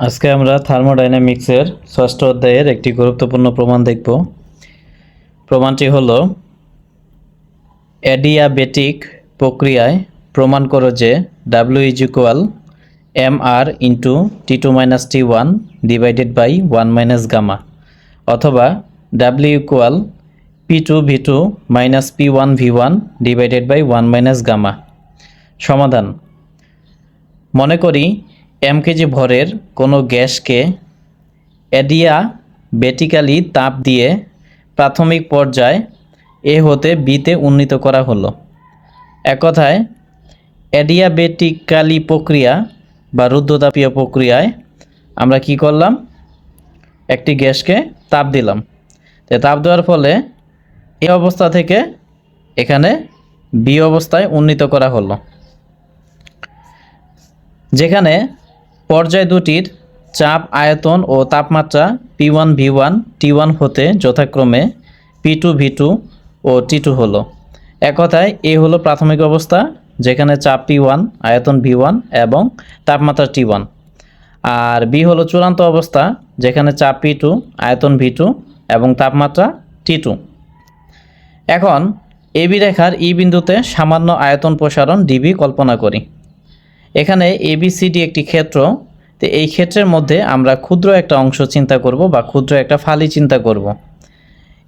আজকে আমরা থার্মোডাইনামিক্সের ষষ্ঠ অধ্যায়ের একটি গুরুত্বপূর্ণ প্রমাণ দেখব। প্রমাণটি হলো অ্যাডিয়াবেটিক প্রক্রিয়ায় প্রমাণ করো যে W is equal mr into T2 minus T1 divided by 1 minus gamma, অথবা W equal P2 V2 minus P1 V1 divided by 1 minus gamma. সমাধান: মনে করি m কেজি ভরের কোনো গ্যাসকে অ্যাডিয়াবেটিক্যালি তাপ দিয়ে প্রাথমিক পর্যায় এ হতে বিতে উন্নীত করা হলো। এক কথায় অ্যাডিয়াবেটিক্যালি প্রক্রিয়া বা রুদ্ধতাপীয় প্রক্রিয়ায় আমরা কি করলাম, একটি গ্যাসকে তাপ দিলাম। তো তাপ দেওয়ার ফলে এই অবস্থা থেকে এখানে বি অবস্থায় উন্নীত করা হলো, যেখানে পর্যায় দুটির চাপ, আয়তন ও তাপমাত্রা P1 V1 T1 হতে যথাক্রমে P2 V2 ও T2 হলো। এক কথায় এ হলো প্রাথমিক অবস্থা, যেখানে চাপ P1, আয়তন V1 এবং তাপমাত্রা T1, আর বি হলো চূড়ান্ত অবস্থা, যেখানে চাপ P2, আয়তন V2 এবং তাপমাত্রা T2। এখন এবি রেখার ই বিন্দুতে সামান্য আয়তন প্রসারণ ডিবি কল্পনা করি। এখানে এবিসিডি একটি ক্ষেত্র, তো এই ক্ষেত্রের মধ্যে আমরা ক্ষুদ্র একটা অংশ চিন্তা করব বা ক্ষুদ্র একটা ফালি চিন্তা করব।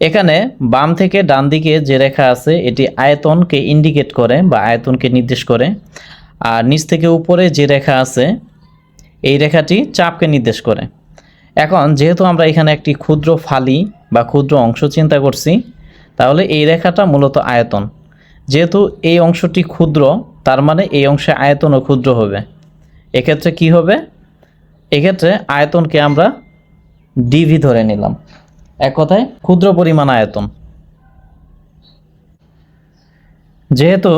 এখানে বাম থেকে ডান দিকে যে রেখা আছে এটি আয়তনকে ইন্ডিকেট করে বা আয়তনকে নির্দেশ করে, আর নিচ থেকে উপরে যে রেখা আছে এই রেখাটি চাপকে নির্দেশ করে। এখন যেহেতু আমরা এখানে একটি ক্ষুদ্র ফালি বা ক্ষুদ্র অংশ চিন্তা করছি, তাহলে এই রেখাটা মূলত আয়তন। যেহেতু এই অংশটি ক্ষুদ্র, তার মানে এই অংশে আয়তনও ক্ষুদ্র হবে। এক্ষেত্রে কি হবে? এক্ষেত্রে আয়তনকে আমরা ডিভি ধরে নিলাম, এক কথায় ক্ষুদ্র পরিমাণ আয়তন। যেহেতু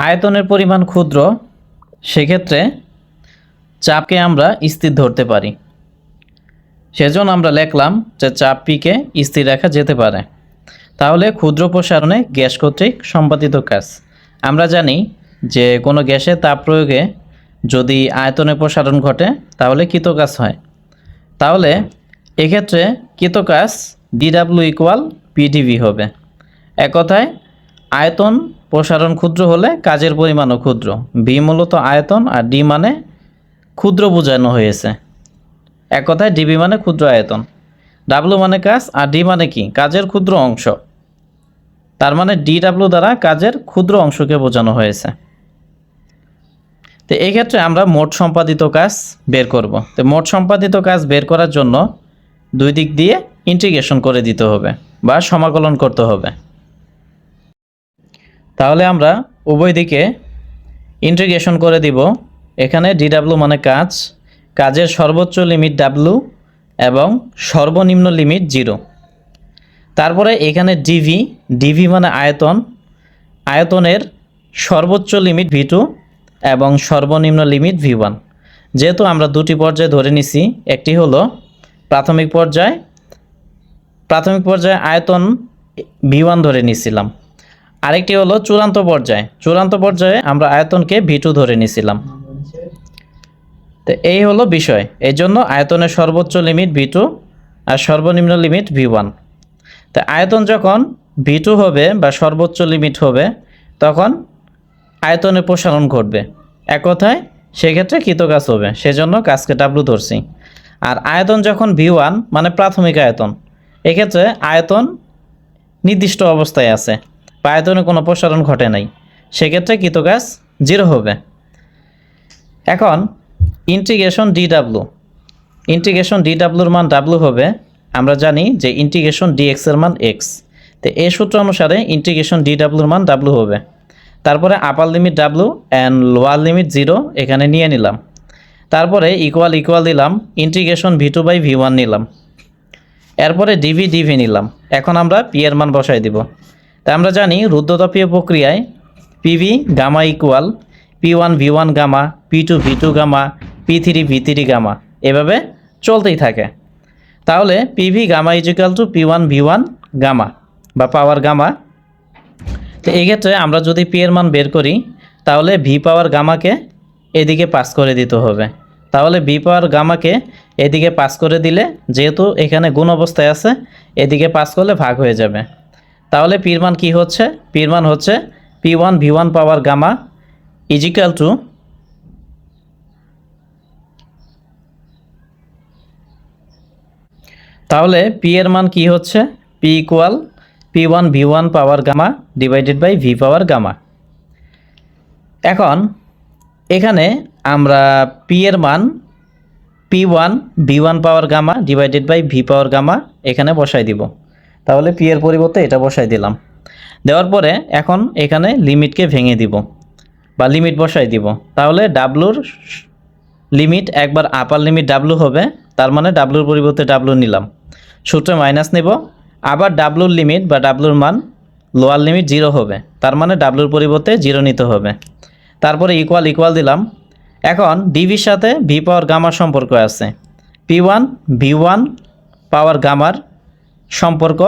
আয়তনের পরিমাণ ক্ষুদ্র, সেক্ষেত্রে চাপকে আমরা স্থির ধরতে পারি। সেজন্য আমরা লিখলাম যে চাপ পিকে স্থির রাখা যেতে পারে। তাহলে ক্ষুদ্র প্রসারণে গ্যাস কর্তৃক সম্পাদিত কাজ। আমরা জানি যে কোনো গ্যাসে তাপ প্রয়োগে যদি আয়তনের প্রসারণ ঘটে তাহলে কৃতকাজ হয়। তাহলে এক্ষেত্রে কৃতকাজ ডিডাব্লিউ ইকুয়াল পিডিভি হবে। এক কথায় আয়তন প্রসারণ ক্ষুদ্র হলে কাজের পরিমাণও ক্ষুদ্র। ভি মূলত আয়তন আর ডি মানে ক্ষুদ্র বোঝানো হয়েছে। এক কথায় ডিবি মানে ক্ষুদ্র আয়তন, ডাব্লু মানে কাজ, আর ডি মানে কি? কাজের ক্ষুদ্র অংশ। তার মানে ডিডাব্লু দ্বারা কাজের ক্ষুদ্র অংশকে বোঝানো হয়েছে। তো এই ক্ষেত্রে আমরা মোট সম্পাদিত কাজ বের করব। তো মোট সম্পাদিত কাজ বের করার জন্য দুই দিক দিয়ে ইন্টিগ্রেশন করে দিতে হবে বা সমাকলন করতে হবে। তাহলে আমরা উভয় দিকে ইন্টিগ্রেশন করে দিব। এখানে ডিডাব্লু মানে কাজ, কাজের সর্বোচ্চ লিমিট ডাব্লু এবং সর্বনিম্ন লিমিট 0। তারপরে এখানে ডিভি, ডিভি মানে আয়তন, আয়তনের সর্বোচ্চ লিমিট V2 এবং সর্বনিম্ন লিমিট V1। যেহেতু আমরা দুটি পর্যায়ে ধরে নিছি, একটি হলো প্রাথমিক পর্যায়ে আয়তন V1 ধরে নিছিলাম, আরেকটি হলো চূড়ান্ত পর্যায়ে আমরা আয়তনকে V2 ধরে নিছিলাম। তো এই হলো বিষয়। এই জন্য আয়তনের সর্বোচ্চ লিমিট V2 আর সর্বনিম্ন লিমিট V1। তো আয়তন যখন V2 হবে বা সর্বোচ্চ লিমিট হবে, তখন আয়তনের প্রসারণ ঘটবে। এক কথায় সেক্ষেত্রে কৃতকাজ হবে, সেজন্য কাজকে ডাব্লু ধরছি। আর আয়তন যখন V1 মানে প্রাথমিক আয়তন, এক্ষেত্রে আয়তন নির্দিষ্ট অবস্থায় আছে বা আয়তনে কোনো প্রসারণ ঘটে নাই, সেক্ষেত্রে কৃতকাজ 0 হবে। এখন ইন্টিগ্রেশন ডিডাব্লুর মান ডাব্লু হবে। আমরা জানি যে ইন্টিগ্রেশন ডিএক্স এর মান এক্স। তো এই সূত্র অনুসারে ইন্টিগ্রেশন ডিডাব্লুর মান ডাব্লু হবে। তারপরে আপার limit W and lower limit 0 এখানে নিয়ে নিলাম। তারপরে ইকুয়াল দিলাম, ইন্টিগ্রেশন V2 বাই V1 নিলাম। এরপরে ডিভি নিলাম। এখন আমরা পি এর মান বসাই দিব। তা আমরা জানি রুদ্ধতাপীয় প্রক্রিয়ায় PV gamma equal P1 V1 gamma, P2 V2 gamma, P3 V3 gamma, এভাবে চলতেই থাকে। তাহলে PV gamma is equal to P1 V1 gamma বা পাওয়ার গামা। তো এই ক্ষেত্রে আমরা যদি পি এর মান বের করি, তাহলে ভি পাওয়ার গামাকে এদিকে পাস করে দিতে হবে। তাহলে ভি পাওয়ার গামাকে এদিকে পাস করে দিলে, যেহেতু এখানে গুণ অবস্থায় আছে, এদিকে পাস করলে ভাগ হয়ে যাবে। তাহলে পির মান কী হচ্ছে? পির মান হচ্ছে P1 V1 power gamma is equal to তাহলে পি এর মান কি হচ্ছে? P equal P1 V1 power gamma divided by V power gamma. এখন এখানে আমরা পি এর মান P1 V1 power gamma divided by V power gamma এখানে বসাই দিব। তাহলে পি এর পরিবর্তে এটা বসাই দিলাম। দেওয়ার পরে এখন এখানে লিমিটকে ভেঙে দিব বা লিমিট বসাই দিব। তাহলে ডাব্লুর লিমিট একবার আপার লিমিট ডাব্লু হবে, তার মানে ডাব্লুর পরিবর্তে ডাব্লু নিলাম, সূত্রে মাইনাস নেব। আবার ডাব্লুর লিমিট বা ডাব্লুর মান লোয়ার লিমিট 0 হবে, তার মানে ডাব্লুর পরিবর্তে 0 নিতে হবে। তারপরে ইকুয়াল ইকুয়াল দিলাম। এখন ডিভির সাথে ভি পাওয়ার গামার সম্পর্ক আছে। P1 V1 পাওয়ার গামার সম্পর্ক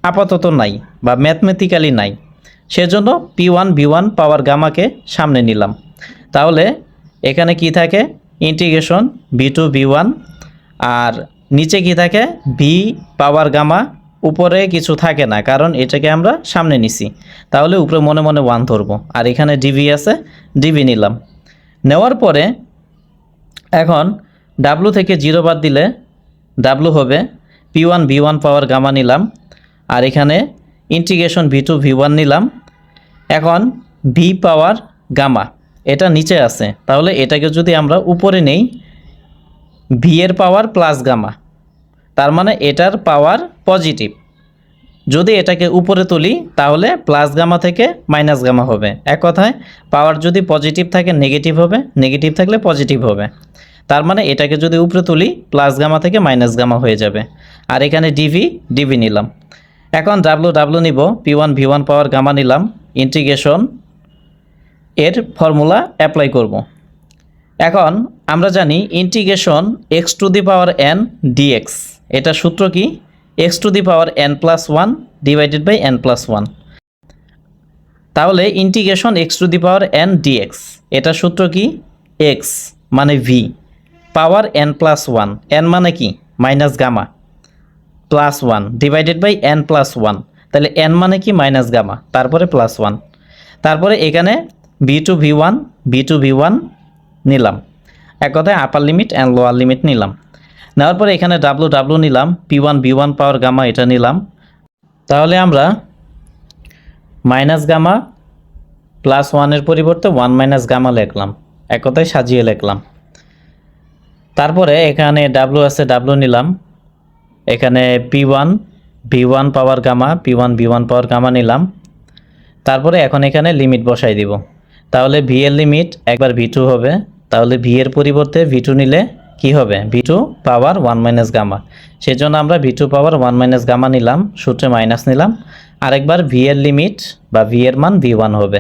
আপাতত নাই বা ম্যাথমেটিক্যালি নাই, সেজন্য P1 V1 পাওয়ার গামাকে সামনে নিলাম। তাহলে এখানে কি থাকে? ইন্টিগ্রেশন V2 V1, আর নিচে কি থাকে? V power gamma. উপরে কিছু থাকে না, কারণ এটাকে আমরা সামনে নিছি। তাহলে উপরে মনে মনে 1 ধরবো, আর এখানে ডিভি আছে, ডিভি নিলাম। নেওয়ার পরে এখন ডাব্লু থেকে 0 বাদ দিলে ডাব্লু হবে P1 V1 পাওয়ার গামা নিলাম, আর এখানে ইন্টিগ্রেশন V2 V1 নিলাম। এখন ভি পাওয়ার গামা এটা নিচে আছে, তাহলে এটাকে যদি আমরা উপরে নেই, ভি এর পাওয়ার প্লাস গামা, তার মানে এটার পাওয়ার পজিটিভ। যদি এটাকে উপরে তুলি তাহলে প্লাস গামা থেকে মাইনাস গামা হবে। এক কথায় পাওয়ার যদি পজিটিভ থাকে নেগেটিভ হবে, নেগেটিভ থাকলে পজিটিভ হবে। তার মানে এটাকে যদি উপরে তুলি প্লাস গামা থেকে মাইনাস গামা হয়ে যাবে। আর এখানে ডিভি ডিভি নিলাম। এখন ডাব্লু ডাব্লু নিব, P1 V1 পাওয়ার গামা নিলাম, ইন্টিগ্রেশন এর ফর্মুলা অ্যাপ্লাই করব। এখন আমরা জানি integration x to the power n dx, এটা সূত্র কি? x to the power n+1 divided by n+1। তাহলে integration x to the power n dx, এটা সূত্র কি? x মানে v পাওয়ার n+1, n মানে কি? Minus gamma, +1 divided by n+1। তাহলে n মানে কি? মাইনাস গামা, তারপরে +1। তারপরে এখানে V2 V1 নিলাম। এক কথায় আপার লিমিট অ্যান্ড লোয়ার লিমিট নিলাম। নেওয়ার পরে এখানে ডাব্লু ডাব্লু নিলাম, P1 V1 পাওয়ার গামা এটা নিলাম। তাহলে আমরা মাইনাস গামা +1 পরিবর্তে 1 মাইনাস গামা লিখলাম, এক কথায় সাজিয়ে লিখলাম। তারপরে এখানে ডাব্লু আছে, ডাব্লু নিলাম। এখানে P1 V1 power gamma P1 V1 power gamma নিলাম। তারপরে এখন এখানে লিমিট বসাই দিব। তাহলে ভি এর লিমিট একবার V2 হবে, তাহলে ভি এর পরিবর্তে V2 নিলে কি হবে? V2 পাওয়ার 1 মাইনাস গামা। সেজন্য আমরা V2 পাওয়ার 1 মাইনাস গামা নিলাম, সূত্রে মাইনাস নিলাম। আরেকবার ভি এর লিমিট বা ভি এর মান V1 হবে।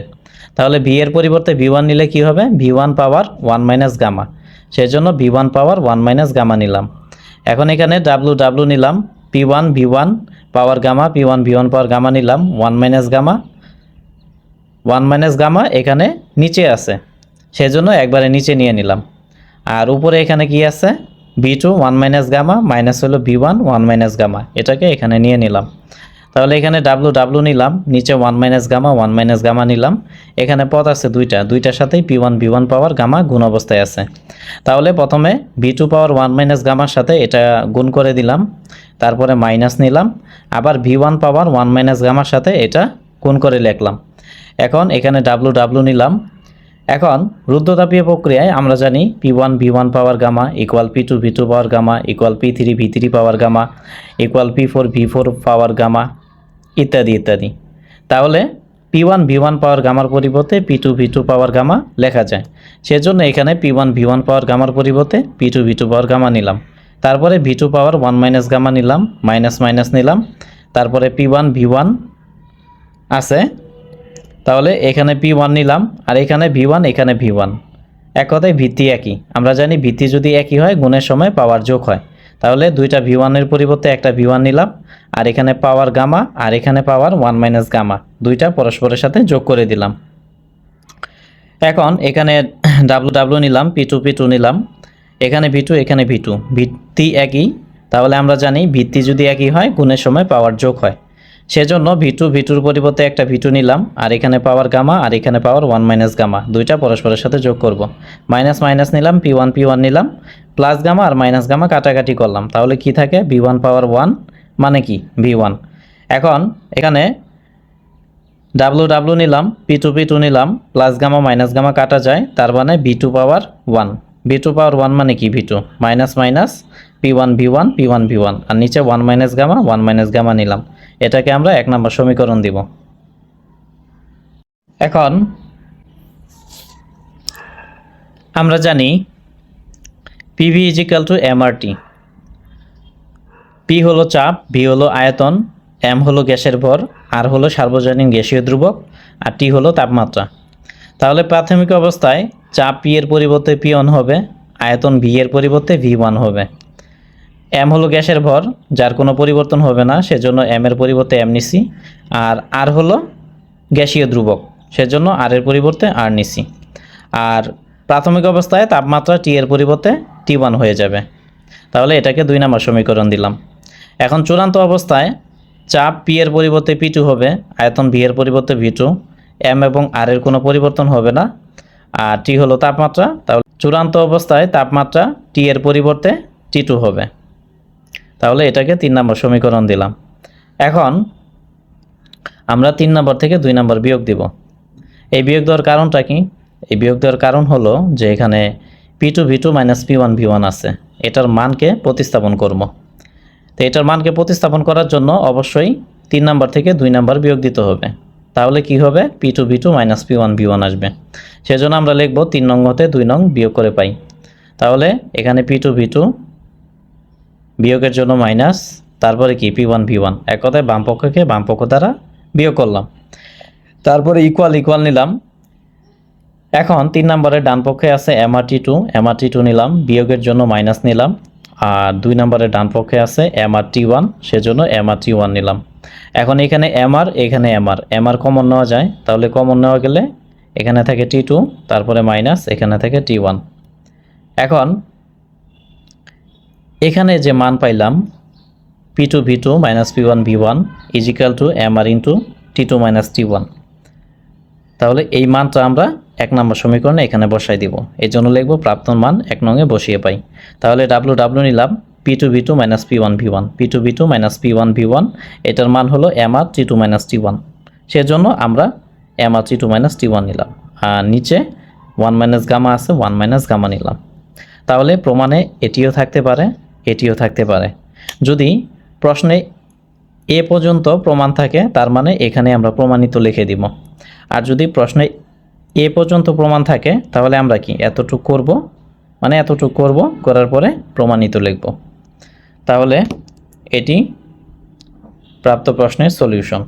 তাহলে ভি এর পরিবর্তে V1 নিলে কি হবে? V1 পাওয়ার 1 মাইনাস গামা। সেজন্য V1 পাওয়ার 1 মাইনাস গামা নিলাম। এখন এখানে ডাব্লু ডাব্লু নিলাম, P1 V1 power gamma P1 V1 power gamma নিলাম, 1 মাইনাস গামা। 1 মাইনাস গামা এখানে নিচে আছে, সেজন্য একবারে নিচে নিয়ে নিলাম। আর উপরে এখানে কি আছে? V2 1 মাইনাস গামা মাইনাস হলো V1 1 মাইনাস গামা, এটাকে এখানে নিয়ে নিলাম। তাহলে এখানে ডাব্লু ডাব্লু নিলাম, নিচে 1 মাইনাস গামা 1 মাইনাস গামা নিলাম। এখানে পদ আছে দুইটার সাথেই P1 V1 পাওয়ার গামা গুণ অবস্থায় আছে। তাহলে প্রথমে V2 পাওয়ার 1 মাইনাস গামার সাথে এটা গুণ করে দিলাম, তারপরে মাইনাস নিলাম। আবার V1 পাওয়ার 1 মাইনাস গামার সাথে এটা গুণ করে লিখলাম। এখন এখানে ডাব্লু ডাব্লু নিলাম। এখন রুদ্ধতাপীয় প্রক্রিয়ায় আমরা জানি P1 V1 power gamma equal P2 V2 power gamma equal P3 V3 power gamma equal P4 V4 power gamma ইত্যাদি ইত্যাদি। তাহলে P1 V1 পাওয়ার গামার পরিবর্তে P2 V2 পাওয়ার গামা লেখা যায়। সেজন্য এখানে P1 V1 পাওয়ার গামার পরিবর্তে P2 V2 পাওয়ার গামা নিলাম। তারপরে V2 পাওয়ার 1 মাইনাস গামা নিলাম, মাইনাস মাইনাস নিলাম। তারপরে P1 V1 আছে, তাহলে এখানে P1 নিলাম, আর এখানে V1 এখানে V1। এক কথায় ভিত্তি একই। আমরা জানি ভিত্তি যদি একই হয় গুণের সময় পাওয়ার যোগ হয়। তাহলে দুইটা V1 এর পরিবর্তে একটা V1 নিলাম, আর এখানে পাওয়ার গামা আর এখানে পাওয়ার 1 মাইনাস গামা, দুইটা পরস্পরের সাথে যোগ করে দিলাম। এখন এখানে ডাব্লু ডাব্লু নিলাম, P2 P2 নিলাম। এখানে ভি2 এখানে ভি2, ভিত্তি একই, তাহলে আমরা জানি ভিত্তি যদি একই হয় গুণের সময় পাওয়ার যোগ হয়। সেজন্য ভিটুর পরিবর্তে একটা ভি2 নিলাম, আর এখানে পাওয়ার গামা আর এখানে পাওয়ার 1 মাইনাস গামা, দুইটা পরস্পরের সাথে যোগ করব। মাইনাস মাইনাস নিলাম, P1 নিলাম, প্লাস গামা আর মাইনাস গামা কাটাকাটি করলাম, তাহলে কি থাকে V1 পাওয়ার 1 মানে কি V1। এখন এখানে ডাব্লু নিলাম, P2 নিলাম, প্লাস গামা মাইনাস গামা কাটা যায়, তার মানে V2 পাওয়ার 1, V2 পাওয়ার 1 মানে কি V2, মাইনাস মাইনাস P1 আর নিচে 1 মাইনাস গামা নিলাম। এটাকে আমরা 1 নম্বর সমীকরণ দিব। এখন আমরা জানি PV = MRT। P হলো চাপ, V হলো আয়তন, M হলো গ্যাসের ভর, R হলো সার্বজনীন গ্যাসীয় ধ্রুবক, আর T হলো তাপমাত্রা। তাহলে প্রাথমিক অবস্থায় চাপ P এর পরিবর্তে P1 হবে, আয়তন V এর পরিবর্তে V1 হবে। M হলো গ্যাসের ভর, যার কোনো পরিবর্তন হবে না, সেজন্য M এর পরিবর্তে M নিছি। আর R হলো গ্যাসীয় ধ্রুবক, সেজন্য R এর পরিবর্তে R নিছি। আর প্রাথমিক অবস্থায় তাপমাত্রা T এর পরিবর্তে T1 হয়ে যাবে, তাহলে এটাকে 2 নম্বর সমীকরণ দিলাম। এখন চূড়ান্ত অবস্থায় চাপ P এর পরিবর্তে P2 হবে, আয়তন V এর পরিবর্তে V2, M এবং R এর কোনো পরিবর্তন হবে না, আর T হলো তাপমাত্রা, তাহলে চূড়ান্ত অবস্থায় তাপমাত্রা T এর পরিবর্তে T2 হবে, তাহলে এটাকে 3 নম্বর সমীকরণ দিলাম। এখন আমরা 3 নম্বর থেকে 2 নম্বর বিয়োগ দিব। এই বিয়োগ দেওয়ার কারণটা কি? এই বিয়োগ দেওয়ার কারণ হলো যে এখানে P2 মাইনাস P1 আছে, এটার মানকে প্রতিস্থাপন করব। তো এটার মানকে প্রতিস্থাপন করার জন্য অবশ্যই 3 নম্বর থেকে 2 নম্বর বিয়োগ দিতে হবে, তাহলে কি হবে P2 মাইনাস P1 আসবে। সেজন্য আমরা লিখব 3 নং হতে 2 নং বিয়োগ করে পাই, তাহলে এখানে P2 বিয়োগের জন্য মাইনাস, তারপরে কি P1 এক কথায় বাম পক্ষকে বাম পক্ষ দ্বারা বিয়োগ করলাম, তারপরে ইকুয়াল নিলাম। এখন 3 নম্বরের ডান পক্ষে আছে MRT2 নিলাম, বিয়োগের জন্য মাইনাস নিলাম। আর 2 নম্বরের ডান পক্ষে আছে MRT1, সেজন্য MRT1 নিলাম। এখন এখানে এখানে MR কমন নেওয়া যায়, তাহলে কমন নেওয়া গেলে এখানে থাকে T2, তারপরে মাইনাস, এখানে থাকে T1। এখন এখানে যে মান পাইলাম P2 minus P1 = MR into T2 minus T1, তাহলে এই মানটা আমরা 1 নম্বর সমীকরণে এখানে বসাই দিব। এই জন্য লিখব প্রাপ্ত মান 1 নংয়ে বসিয়ে পাই। তাহলে ডাব্লু নিলাম, P2 minus P1 minus P1, এটার মান হলো MR T2 মাইনাস T1, সেজন্য আমরা MR T2 মাইনাস T1 নিলাম। আর নিচে 1 মাইনাস গামা আছে, 1 মাইনাস গামা নিলাম। তাহলে প্রমাণে এটিও থাকতে পারে, এটিও থাকতে পারে। যদি প্রশ্নে এ পর্যন্ত প্রমাণ থাকে, তার মানে এখানে আমরা প্রমাণিত লিখে দিব। আর যদি প্রশ্নে এ পর্যন্ত প্রমাণ থাকে, তাহলে আমরা কি এতটুকু করব, করার পরে প্রমাণিত লিখব। তাহলে এটি প্রাপ্ত প্রশ্নের সলিউশন।